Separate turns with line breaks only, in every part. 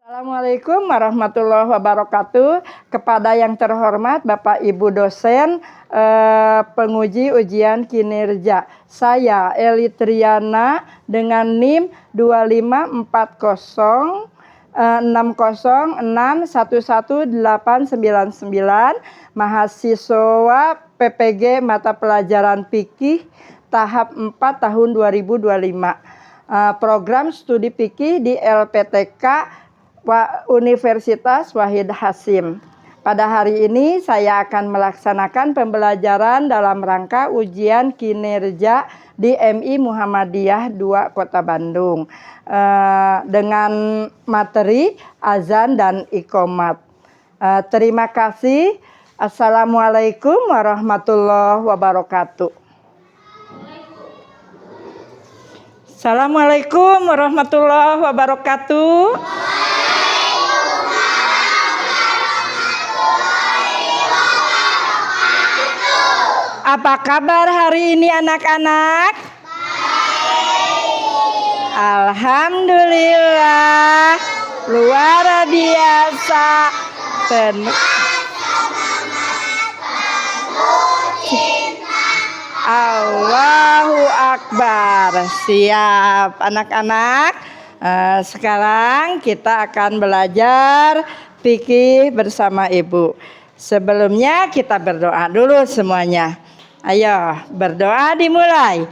Assalamualaikum warahmatullahi wabarakatuh. Kepada yang terhormat Bapak Ibu dosen, penguji ujian kinerja. Saya Eli Triana dengan NIM 2540606111899, mahasiswa PPG mata pelajaran fikih tahap 4 tahun 2025. Program studi fikih di LPTK Universitas Wahid Hasyim. Pada hari ini saya akan melaksanakan pembelajaran dalam rangka ujian kinerja di MI Muhammadiyah 2 Kota Bandung dengan materi azan dan iqomat. Terima kasih. Assalamualaikum warahmatullahi wabarakatuh. Assalamualaikum warahmatullahi wabarakatuh. Apa kabar hari ini anak-anak? Baik. Alhamdulillah, luar biasa. Allahu Akbar. Siap anak-anak. Sekarang kita akan belajar fikih bersama Ibu. Sebelumnya kita berdoa dulu semuanya. Ayo berdoa dimulai.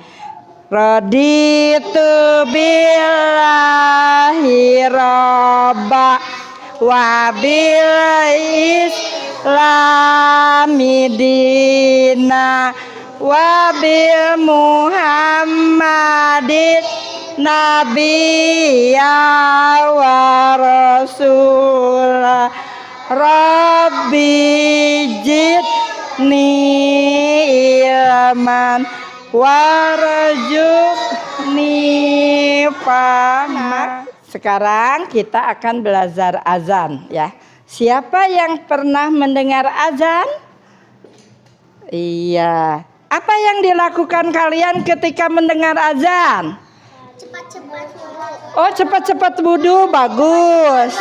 Raditu billahi robba wa bil islami dina wa bil muhammadin nabiyya wa rasulah. Rabbi jidni ilman warzuqni fahma. Sekarang kita akan belajar azan ya. Siapa yang pernah mendengar azan? Iya. Apa yang dilakukan kalian ketika mendengar azan?
Cepat-cepat wudu.
Oh, cepat-cepat wudu, bagus.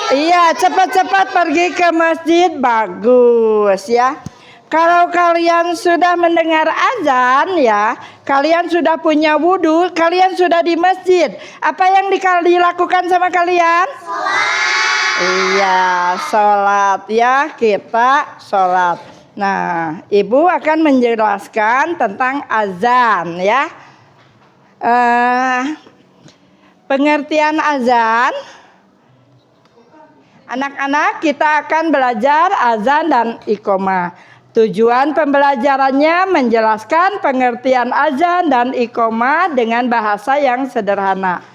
Iya, cepat-cepat pergi ke masjid, bagus ya. Kalau kalian sudah mendengar azan ya, kalian sudah punya wudu, kalian sudah di masjid. Apa yang dilakukan sama kalian? Sholat. Iya, sholat ya, kita sholat. Nah, Ibu akan menjelaskan tentang azan ya. Pengertian azan. Anak-anak, kita akan belajar azan dan iqomah. Tujuan pembelajarannya menjelaskan pengertian azan dan iqomah dengan bahasa yang sederhana.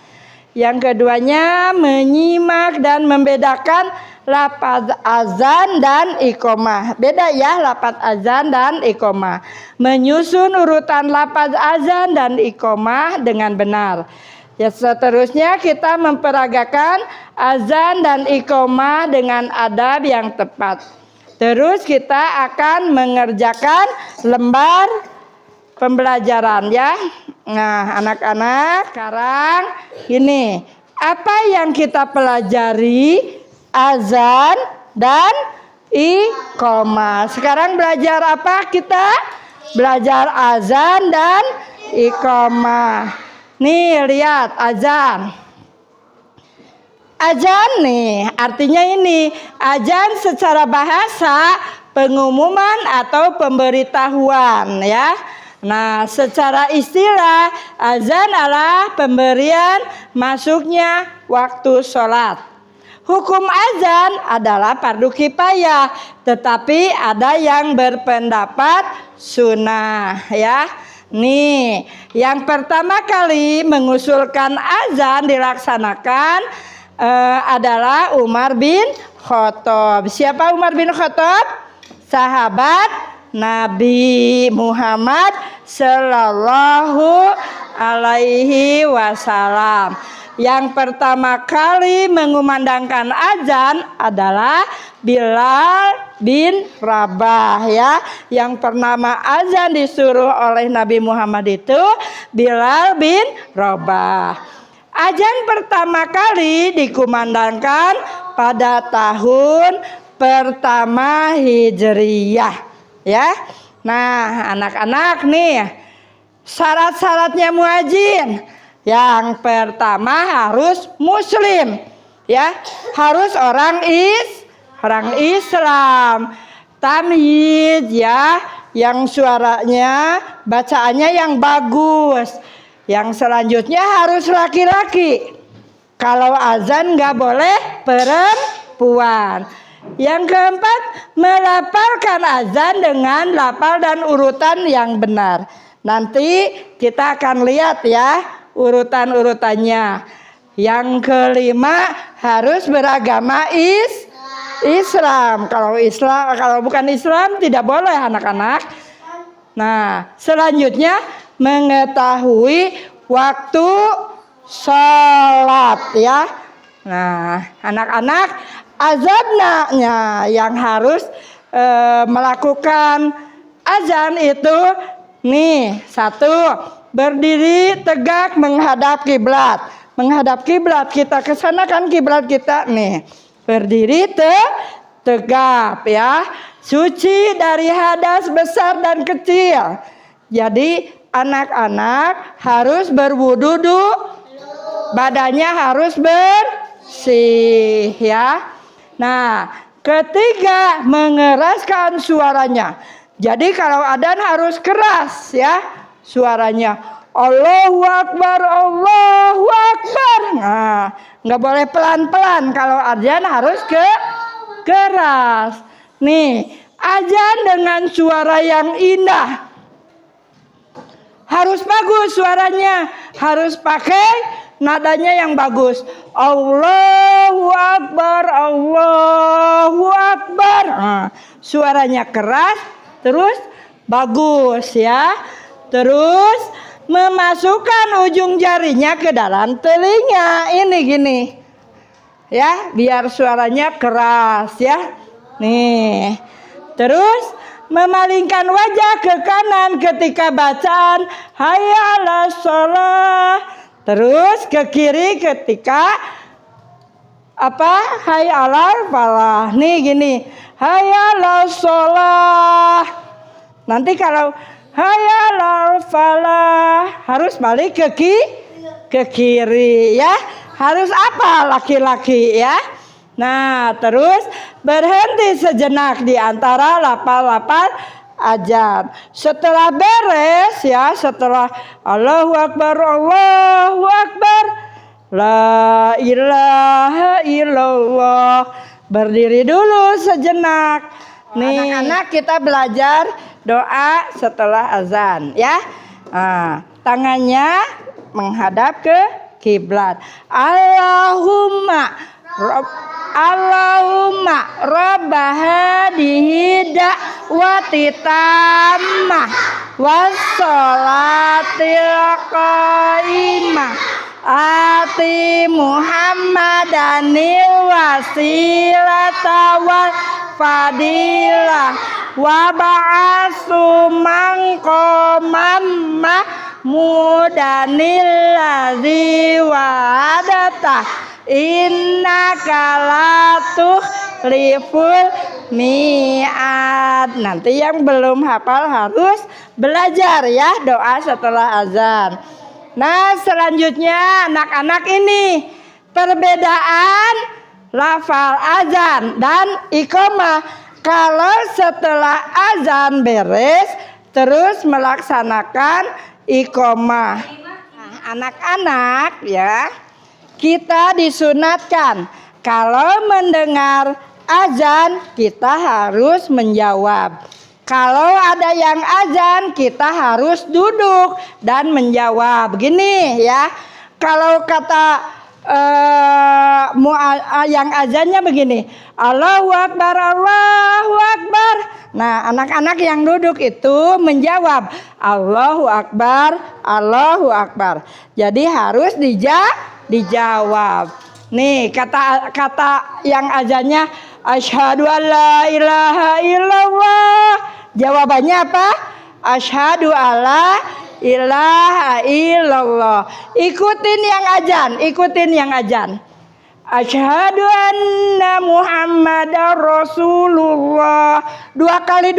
Yang keduanya menyimak dan membedakan lafaz azan dan iqomah. Beda ya lafaz azan dan iqomah. Menyusun urutan lafaz azan dan iqomah dengan benar. Ya, seterusnya kita memperagakan azan dan iqomah dengan adab yang tepat. Terus kita akan mengerjakan lembar pembelajaran ya. Nah, anak-anak, sekarang ini apa yang kita pelajari? Azan dan iqomah. Sekarang belajar apa kita? Belajar azan dan iqomah. Nih lihat azan. Azan nih artinya ini. Azan secara bahasa pengumuman atau pemberitahuan ya. Nah, secara istilah azan adalah pemberian masuknya waktu sholat. Hukum azan adalah fardu kifayah, tetapi ada yang berpendapat sunnah ya. Nih, yang pertama kali mengusulkan azan dilaksanakan adalah Umar bin Khattab. Siapa Umar bin Khattab? Sahabat Nabi Muhammad Sallallahu Alaihi Wasallam. Yang pertama kali mengumandangkan azan adalah Bilal bin Rabah ya. Yang pertama azan disuruh oleh Nabi Muhammad itu Bilal bin Rabah. Azan pertama kali dikumandangkan pada tahun pertama Hijriyah, ya. Nah, anak-anak nih, syarat-syaratnya muadzin. Yang pertama harus muslim, ya. Harus orang Islam. Tamyiz, ya, yang suaranya, bacaannya yang bagus. Yang selanjutnya harus laki-laki. Kalau azan nggak boleh perempuan. Yang keempat, melafalkan azan dengan lafal dan urutan yang benar. Nanti kita akan lihat ya urutan-urutannya. Yang kelima, harus beragama Islam. Kalau bukan Islam tidak boleh anak-anak. Nah, selanjutnya mengetahui waktu sholat, ya. Nah, anak-anak, azannya yang harus melakukan azan itu nih, satu, berdiri tegak menghadap kiblat. Menghadap kiblat, kita ke sana kan kiblat kita nih. Berdiri tegap, ya. Suci dari hadas besar dan kecil. Jadi anak-anak harus berwudu dulu. Badannya harus bersih, ya. Nah, ketiga, mengeraskan suaranya. Jadi kalau adzan harus keras, ya, suaranya. Allahu Akbar, Allahu Akbar. Nah, nggak boleh pelan-pelan. Kalau adzan harus keras. Nih, adzan dengan suara yang indah. Harus bagus suaranya, harus pakai nadanya yang bagus. Allahu Akbar, Allahu Akbar. Nah, suaranya keras, terus bagus, ya. Terus memasukkan ujung jarinya ke dalam telinga. Ini gini, ya, biar suaranya keras, ya. Nih, terus memalingkan wajah ke kanan ketika bacaan hayya 'alas shalah. Terus ke kiri ketika hayya 'alal falah. Nih gini, hayya 'alas shalah. Nanti kalau hayya 'alal falah harus balik ke kiri, ya. Harus apa laki-laki, ya. Nah, terus berhenti sejenak di antara lafal-lafal adzan. Setelah beres, ya, setelah Allahu Akbar, Allahu Akbar, la ilaha illallah, berdiri dulu sejenak. Nih, anak-anak, kita belajar doa setelah azan, ya. Nah, tangannya menghadap ke kiblat. Allahumma Rabba hadhihi da'wati tammah wassolatil qaimah ati Muhammadanil wasilata wal fadilah wa ba'asu maqamam mahmudanil ladzi wa'adata innaka la tukhliful mi'ad. Nanti yang belum hafal harus belajar, ya, doa setelah azan. Nah, selanjutnya anak-anak, ini perbedaan lafal azan dan iqamah. Kalau setelah azan beres terus melaksanakan iqamah. Nah, anak-anak, ya, kita disunatkan kalau mendengar azan kita harus menjawab. Kalau ada yang azan kita harus duduk dan menjawab. Gini, ya. Kalau kata yang azannya begini, Allahu Akbar, Allahu Akbar. Nah, anak-anak yang duduk itu menjawab Allahu Akbar, Allahu Akbar. Jadi harus dijawab. Nih, kata yang azannya asyhadu alla ilaha illallah. Jawabannya apa? Asyhadu alla ilaha illallah. Ikutin yang azan, ikutin yang azan. Asyhadu anna Muhammadar Rasulullah. Dua kali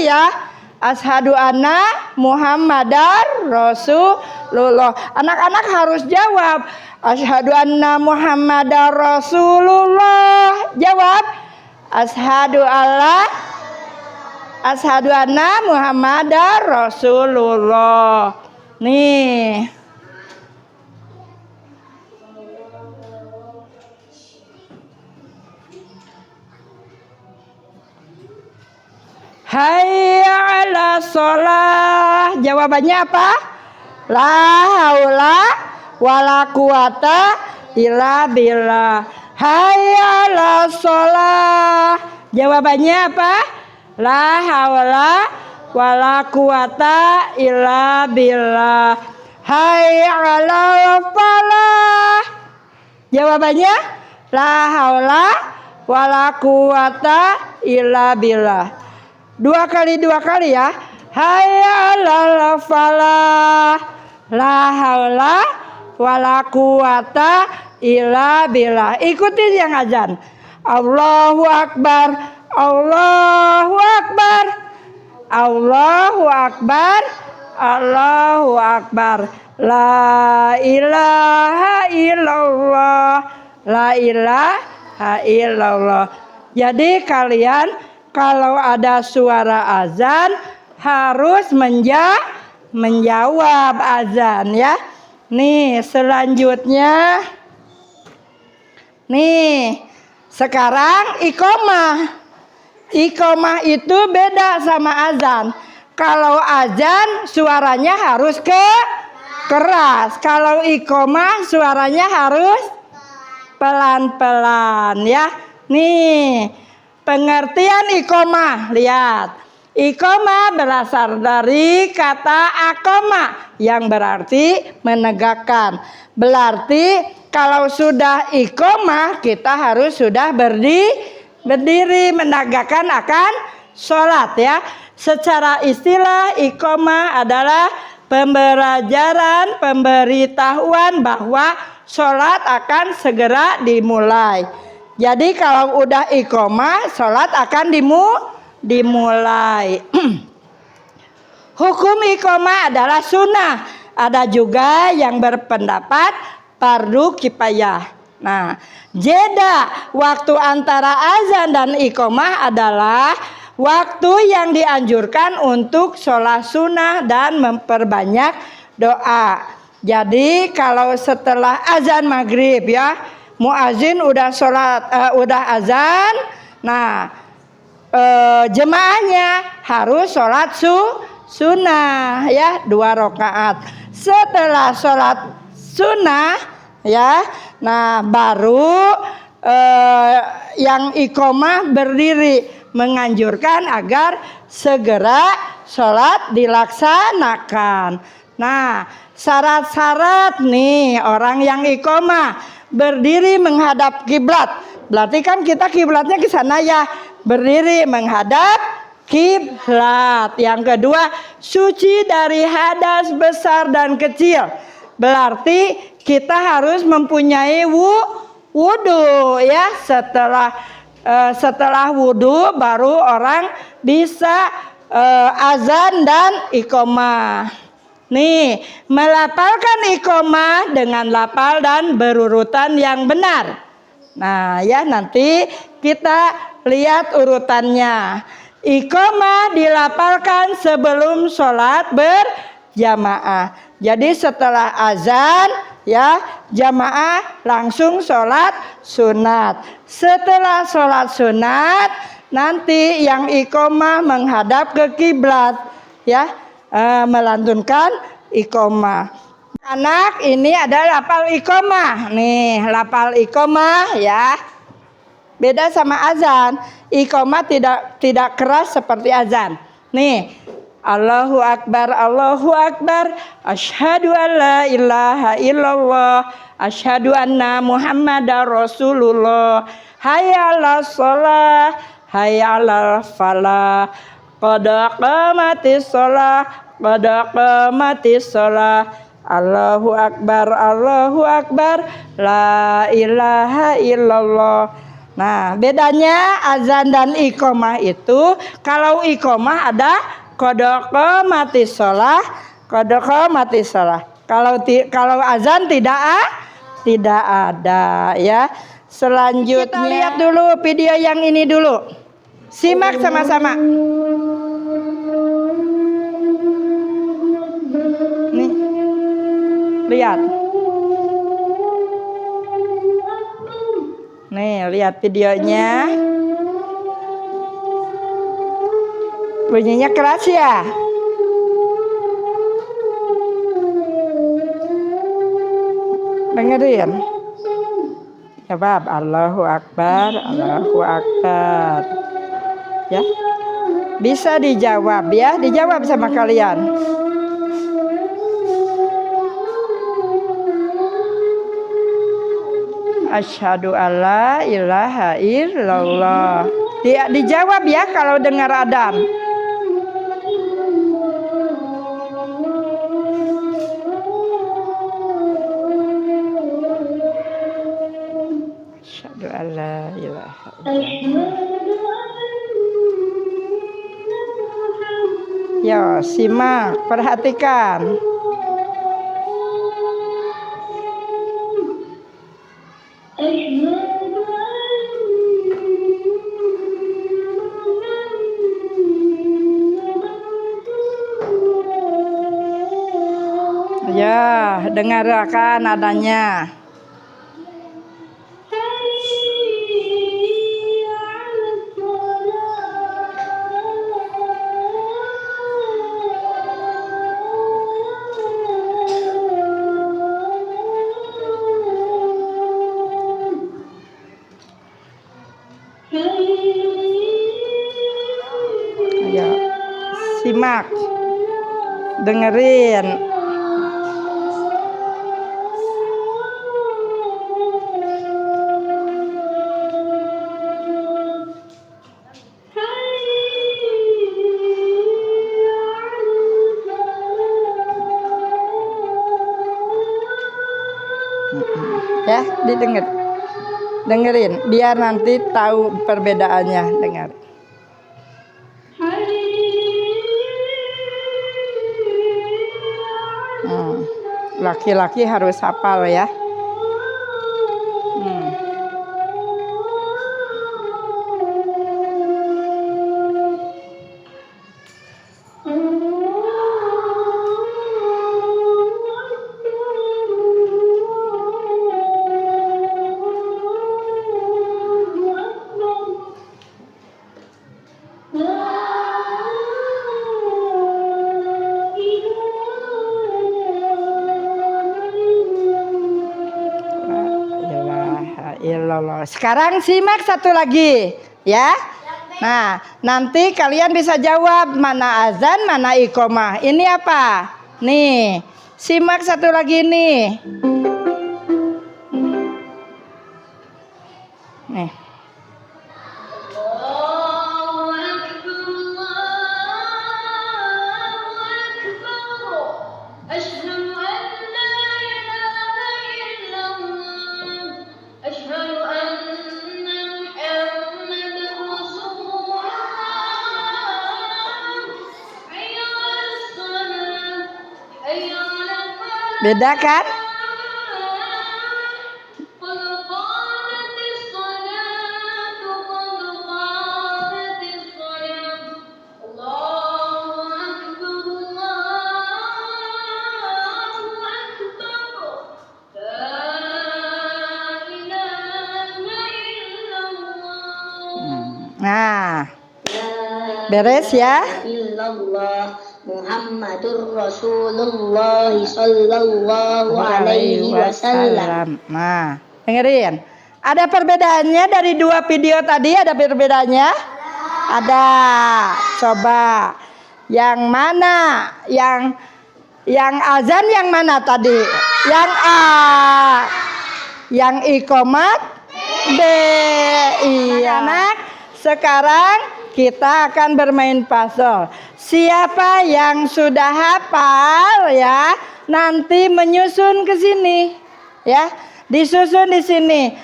ya. Asyhadu anna Muhammadar Rasulullah. Anak-anak harus jawab. Asyhadu anna Muhammadar Rasulullah. Jawab. Asyhadu anna Muhammadar Rasulullah. Nih. Hayya 'ala sholah. Jawabannya apa? La haula wala quwata illa billah. Hayya 'ala sholah. Jawabannya apa? La haula wala quwata illa billah. Hayya 'ala falah. Jawabannya la haula wala quwata illa billah. Dua kali ya. Hayya 'alal falah. La haula wala quwata illa billah. Ikuti yang azan. Allahu akbar. Allahu akbar. Allahu akbar. Allahu akbar. La ilaha illallah. La ilaha illallah. Jadi kalian kalau ada suara azan harus menjawab azan ya. Nih selanjutnya. Nih sekarang iqomah. Iqomah itu beda sama azan. Kalau azan suaranya harus keras. Kalau iqomah suaranya harus pelan-pelan ya. Nih pengertian iqomah, lihat. Iqomah berasal dari kata akoma yang berarti menegakkan. Berarti kalau sudah iqomah kita harus sudah berdiri menegakkan akan sholat ya. Secara istilah iqomah adalah pemberitahuan bahwa sholat akan segera dimulai. Jadi kalau udah iqomah, sholat akan dimulai. Hukum iqomah adalah sunnah. Ada juga yang berpendapat fardu kifayah. Nah, jeda waktu antara azan dan iqomah adalah waktu yang dianjurkan untuk sholat sunnah dan memperbanyak doa. Jadi kalau setelah azan maghrib ya, muazin udah udah azan. Nah, jemaahnya harus sholat sunnah ya 2 rakaat. Setelah sholat sunnah ya, nah baru yang iqomah berdiri menganjurkan agar segera sholat dilaksanakan. Nah, syarat-syarat nih orang yang iqomah berdiri menghadap kiblat. Berarti kan kita kiblatnya ke sana ya. Berdiri menghadap kiblat. Yang kedua, suci dari hadas besar dan kecil. Berarti kita harus mempunyai wudu ya. Setelah wudu baru orang bisa azan dan iqomah. Nih, melafalkan iqomah dengan lafal dan berurutan yang benar. Nah, ya nanti kita lihat urutannya. Iqomah dilafalkan sebelum sholat berjamaah. Jadi setelah azan, ya jamaah langsung sholat sunat. Setelah sholat sunat, nanti yang iqomah menghadap ke kiblat, ya. Melantunkan iqomah. Anak ini ada lafal iqomah. Nih, lafal iqomah ya. Beda sama azan. Iqomah tidak keras seperti azan. Nih, Allahu akbar, Allahu akbar. Asyhadu an la ilaha illallah. Asyhadu anna Muhammadar Rasulullah. Hayya 'alas shalah, hayya 'alal falah. Qad qamatis shalah, qad qamatis shalah. Allahu akbar, Allahu akbar, la ilaha illallah. Nah, bedanya azan dan iqomah itu, kalau iqomah ada qad qamatis shalah, qad qamatis shalah. Kalau azan tidak ada ya. Selanjutnya kita lihat dulu video yang ini dulu. Simak sama-sama. Nih. Lihat. Nih, lihat videonya. Bunyinya keras ya? Dengerin. Jawab Allahu Akbar, Allahu Akbar. Ya. Bisa dijawab ya, dijawab sama kalian. Asyhadu alla ilaha illallah. Dijawab ya kalau dengar adzan. Asyhadu alla ilaha illallah. Yo, simak, perhatikan. Ya, dengarkan adanya. Ya, simak, dengerin. Ya, dengerin biar nanti tahu perbedaannya. Dengar. Laki-laki harus hafal ya. Sekarang simak satu lagi ya. Nah, nanti kalian bisa jawab mana azan, mana iqomah. Ini apa? Nih, simak satu lagi nih. Nih. Beda kan? Nah, beres ya.
Muhammadur Rasulullah sallallahu alaihi wasallam.
Nah, dengerin. Ada perbedaannya dari dua video tadi? Ada perbedaannya? Ada. Coba. Yang mana? Yang azan yang mana tadi? Yang A. Yang iqomat B. Iya. Anak, sekarang kita akan bermain puzzle. Siapa yang sudah hafal ya, nanti menyusun ke sini. Ya, disusun di sini.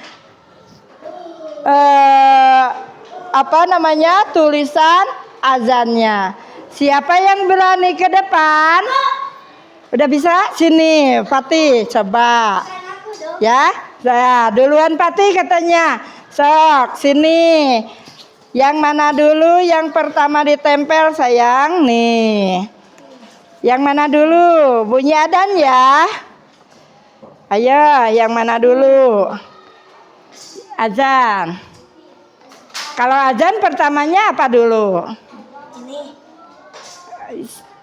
Tulisan azannya. Siapa yang berani ke depan? Udah bisa? Sini, Fatih, coba. Ya, saya duluan Fatih katanya. Sok, sini. Yang mana dulu? Yang pertama ditempel sayang. Nih. Yang mana dulu? Bunyi adzan ya. Ayo, yang mana dulu? Azan. Kalau azan pertamanya apa dulu?
Ini.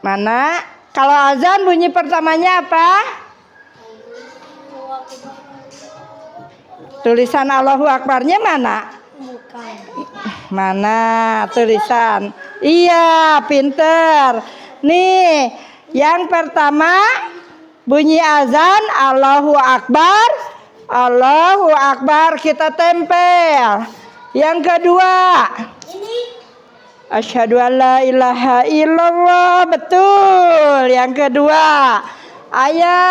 Mana? Kalau azan bunyi pertamanya apa? Tulisan Allahu Akbarnya mana?
Bukan.
Mana tulisan? Iya, pinter. Nih, yang pertama bunyi azan Allahu Akbar. Allahu Akbar kita tempel. Yang kedua,
Ini.
asyhadu alla ilaha illallah. Betul. Yang kedua. Ayo.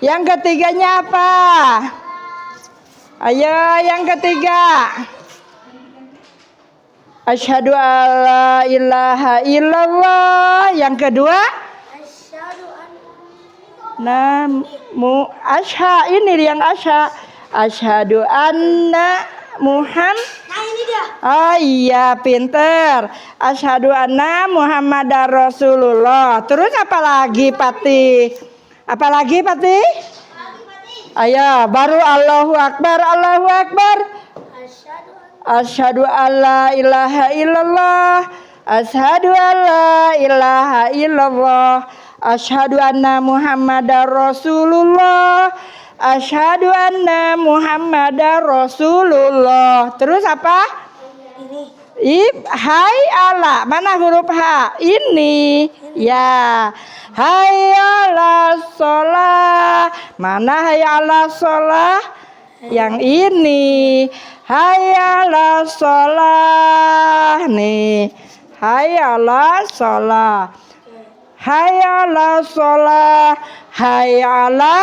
Yang ketiganya apa? Ayo yang ketiga. Asyhadu alla ilaha illallah. Yang kedua.
Asyhadu
Ini yang asya. Asyhadu anna Muhammad.
Nah ini dia.
Oh iya, pinter. Asyhadu anna Muhammadar Rasulullah. Terus apa lagi, Pati? Apa lagi, Pati? Ayo, baru Allahu Akbar, Allahu Akbar. Asyhadu alla ilaha illallah. Asyhadu alla ilaha illallah. Asyhadu anna Muhammadar Rasulullah. Asyhadu anna Muhammadar Rasulullah. Terus apa?
Ini.
Hai ala. Mana huruf H? Ini. Ya. Hai ala sholah. Mana hai ala sholah? Yang ini. Hai ala sholah. Nih. Hai ala sholah. Hai ala sholah. Hai ala.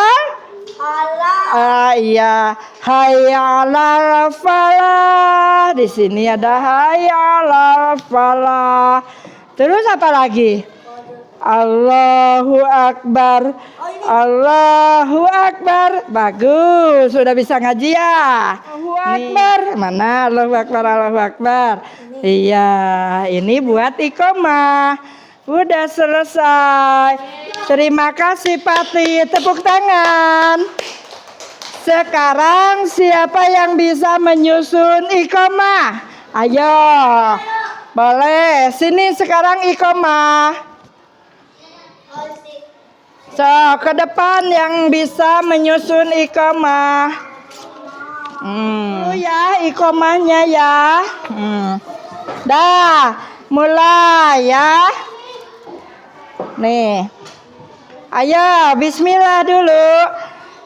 Iya, hayya 'alal falah. Di sini ada hayya 'alal falah. Terus apa lagi? Allahu Akbar. Allahu Akbar. Bagus, sudah bisa ngaji ya? Allahu Akbar. Mana Allahu Akbar, Allahu Akbar. Iya, ini buat iqomah. Udah selesai. Terima kasih Pati. Tepuk tangan. Sekarang siapa yang bisa menyusun iqomah? Ayo. Boleh. Sini sekarang iqomah. So, ke depan yang bisa menyusun iqomah. Ya, iqomahnya ya. Dah, mulai ya. Nih. Ayo, bismillah dulu.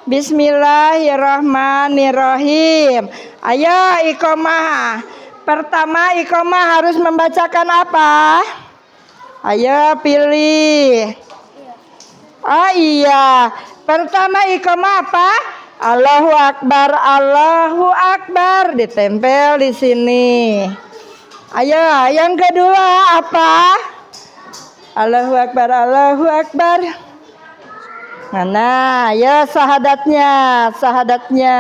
Bismillahirrahmanirrahim. Ayo iqomah. Pertama iqomah harus membacakan apa? Ayo pilih. Oh iya. Pertama iqomah apa? Allahu Akbar, Allahu Akbar. Ditempel di sini. Ayo, yang kedua apa? Allahu Akbar, Allahu Akbar. Mana? Ya sahadatnya, sahadatnya.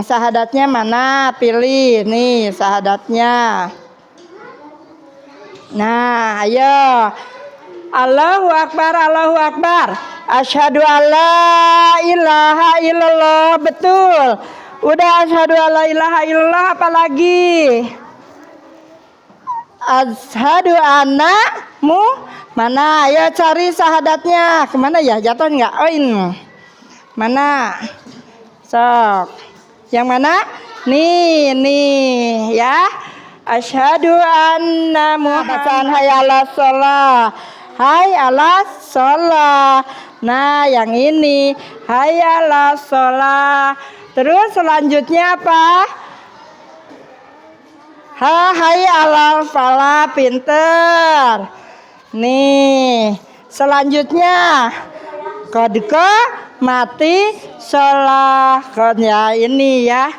Sahadatnya mana? Pilih nih sahadatnya. Nah, ayo. Allahu Akbar, Allahu Akbar. Asyhadu alla ilaha illallah. Betul. Udah asyhadu alla ilaha illallah, apa lagi? Asyhadu anna mana? Ayo cari sahadatnya. Kemana ya? Jatuh nggak? Oh ini. Mana? Sok. Yang mana? Nih ya. Asyhadu anna Muhammadan hayya 'alas shalah. Hai 'alas shalah. Nah, yang ini hayya 'alas shalah. Terus selanjutnya apa? Hai alal falah, pinter. Nih, selanjutnya kodko mati sholah. Ya ini ya.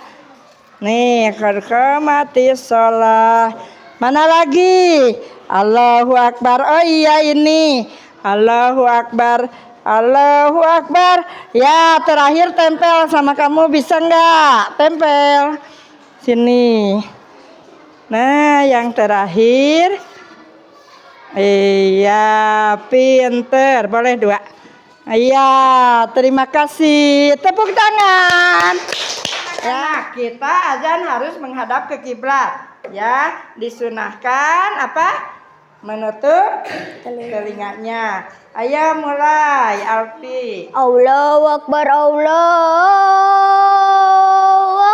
Nih, kodko mati sholah. Mana lagi? Allahu Akbar. Oh iya ini. Allahu Akbar. Allahu Akbar. Ya, terakhir tempel sama kamu, bisa nggak? Tempel. Sini. Nah, yang terakhir. Iya, pinter. Boleh 2. Iya, terima kasih. Tepuk tangan. Ya, kita azan harus menghadap ke kiblat. Ya, disunahkan apa? Menutup telinganya. Ayo mulai, Alfi.
Allahu Akbar, Allahu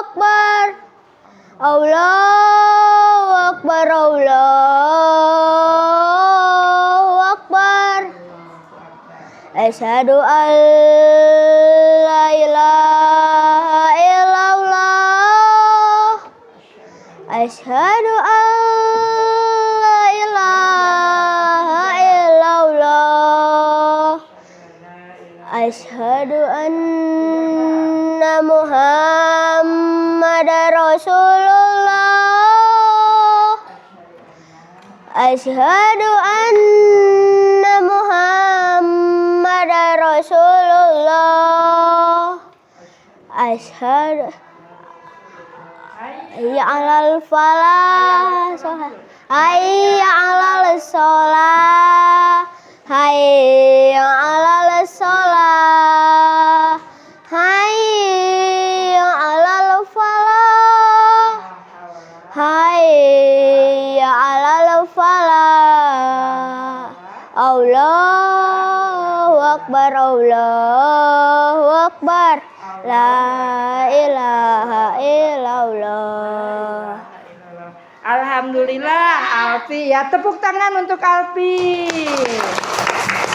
Akbar, Allahu Akbar, Allahu Akbar. Asyhadu an la ilaha illallah. Asyhadu an la ilaha illallah. Asyhadu anna Muhammadar Rasulullah. Asyhadu anna Muhammadar Rasulullah. Asyhadu hayya 'alal falah. Hayya 'alal shalah. Hayya 'alal shalah. Hayya 'alal falah. Hayya 'alal falah. Allahu Akbar, Allahu Akbar. La ilaha illallah.
Alhamdulillah, Alfi ya, tepuk tangan untuk Alfi.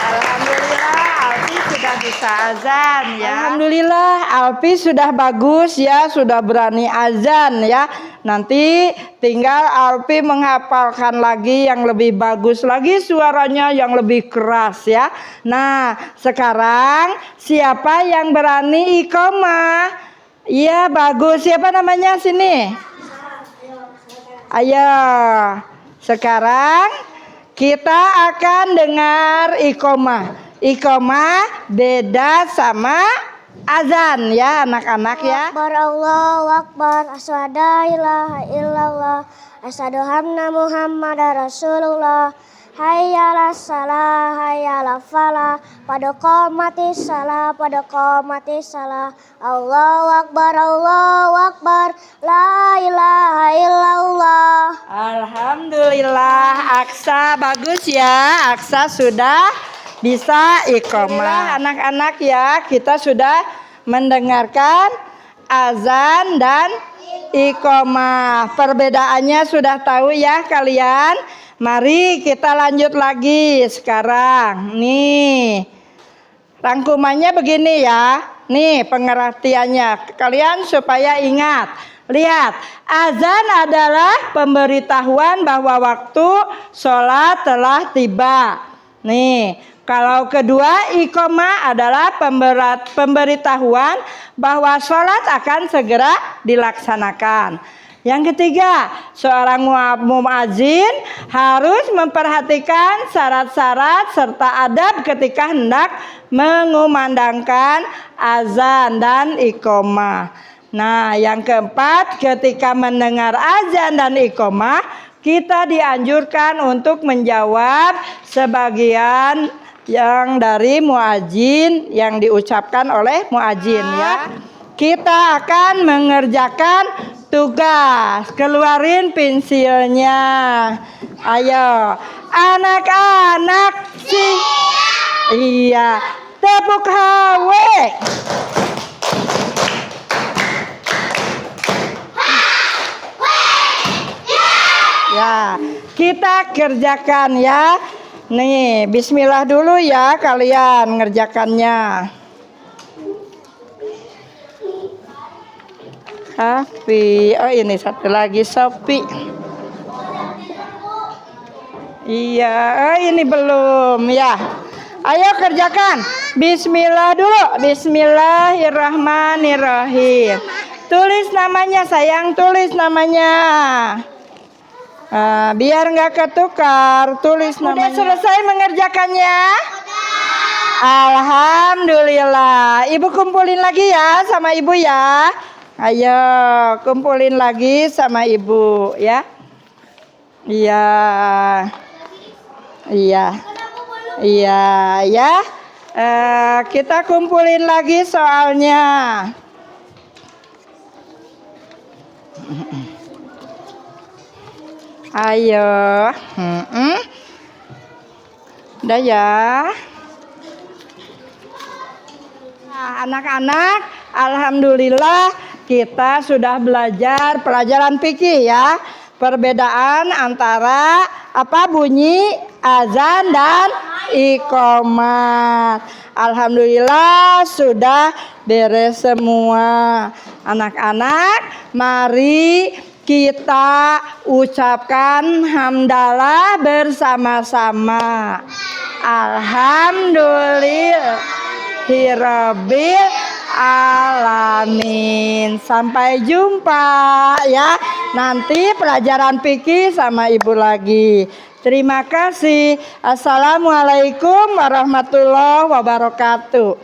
Alhamdulillah, Alfi sudah bisa azan ya. Alhamdulillah, Alfi sudah bagus ya, sudah berani azan ya. Nanti tinggal Alfi menghafalkan lagi yang lebih bagus lagi, suaranya yang lebih keras ya. Nah, sekarang siapa yang berani iqomah? Iya, bagus. Siapa namanya sini? Ayo, sekarang kita akan dengar iqomah. Iqomah beda sama azan ya anak-anak ya.
Akbar, Allahu Akbar. Asyhadu an la ilaha illallah. Asyhadu anna Muhammadar Rasulullah. Hayya 'alas shalah, hayya 'alal falah. Pada qomatis salah, pada qomatis salah. Allahu Akbar, Allahu Akbar. La ilaha illallah.
Alhamdulillah, Aksa bagus ya. Aksa sudah bisa iqomah. Anak-anak ya, kita sudah mendengarkan azan dan iqomah. Perbedaannya sudah tahu ya kalian. Mari kita lanjut lagi sekarang. Nih, rangkumannya begini ya. Nih pengertiannya. Kalian supaya ingat. Lihat, azan adalah pemberitahuan bahwa waktu sholat telah tiba. Nih, kalau kedua, iqomah adalah pemberitahuan bahwa sholat akan segera dilaksanakan. Yang ketiga, seorang muadzin harus memperhatikan syarat-syarat serta adab ketika hendak mengumandangkan azan dan iqomah. Nah, yang keempat, ketika mendengar azan dan iqomah, kita dianjurkan untuk menjawab sebagian yang dari muadzin yang diucapkan oleh muadzin ya. Kita akan mengerjakan tugas. Keluarin pensilnya. Ayo, anak-anak sih. Iya, tepuk hawe. Ya, kita kerjakan ya. Nih, bismillah dulu ya kalian ngerjakannya. Hafi, oh ini satu lagi Sopi. Iya, ini belum ya. Ayo kerjakan. Bismillah dulu. Bismillahirrahmanirrahim. Tulis namanya sayang, tulis namanya. Biar nggak ketukar, tulis namanya. Udah selesai mengerjakannya? Alhamdulillah. Ibu kumpulin lagi ya sama ibu ya. Ayo kumpulin lagi sama ibu ya. Iya. Iya. Iya ya. Kita kumpulin lagi soalnya. Ayo. Udah ya. Anak-anak, alhamdulillah kita sudah belajar pelajaran fikih ya. Perbedaan antara bunyi azan dan iqomat. Alhamdulillah sudah beres semua. Anak-anak, mari kita ucapkan hamdalah bersama-sama. Alhamdulillahirabbil alamin. Sampai jumpa ya. Nanti pelajaran fikih sama ibu lagi. Terima kasih. Assalamualaikum warahmatullahi wabarakatuh.